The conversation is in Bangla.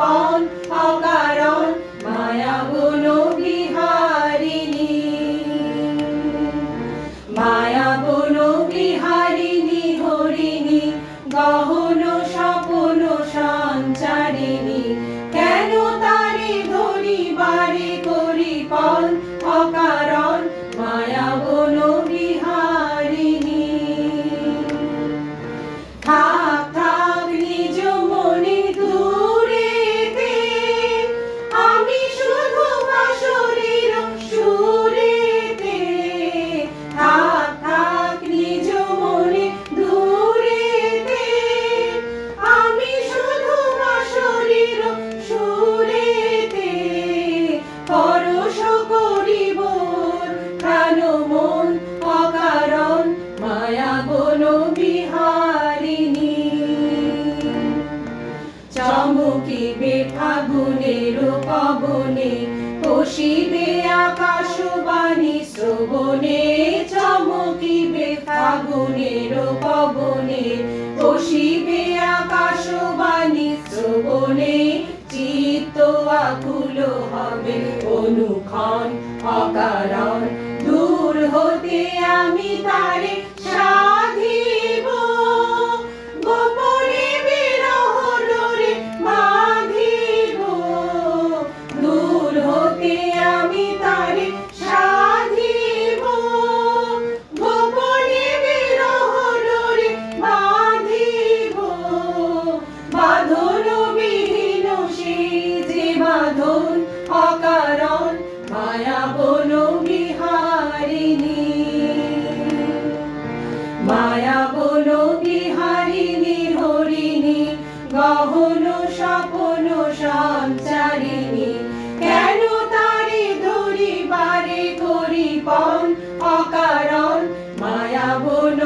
পণ অকারণ মায়া বন বিহারিণী মায়া বন বিহারিণী হরিণী গহন স্বপন সঞ্চারিণী কেন তারে ধরিবারে করি পণ অকারণ মায়া বন বিহারিণী থাক থাক নিজ মনে দূরেতে আমি শুধু বাঁশরীর সুরেতে থাক থাক নিজ মনে দূরেতে আমি শুধু বাঁশরীর সুরেতে পরশ করিব প্রাণ মন অকারণ মায়া বন বিহারিণী চমকিবে ফাগুনের পবনে পশিবে আকাশবাণী শ্রবণে চমকিবে ফাগুনের পবনে পশিবে আকাশবাণী শ্রবণে চিত্ত আকুল হবে অনুক্ষণ অকারণ দূর হতে আমি তারে সাধিব গোপনে বিরহ ডোরে বাঁধিব দূর হতে আমি তারে সাধিব গোপনে বিরহ ডোরে বাঁধিব বাঁধন বিহীন সে যে বাঁধন অকারণ মায়া বন বিহারিণী মায়া বন বিহারিণী হরিণী গহন স্বপন সঞ্চারিণী কেন তারে ধরিবারে করি পণ অকারণ মায়া বন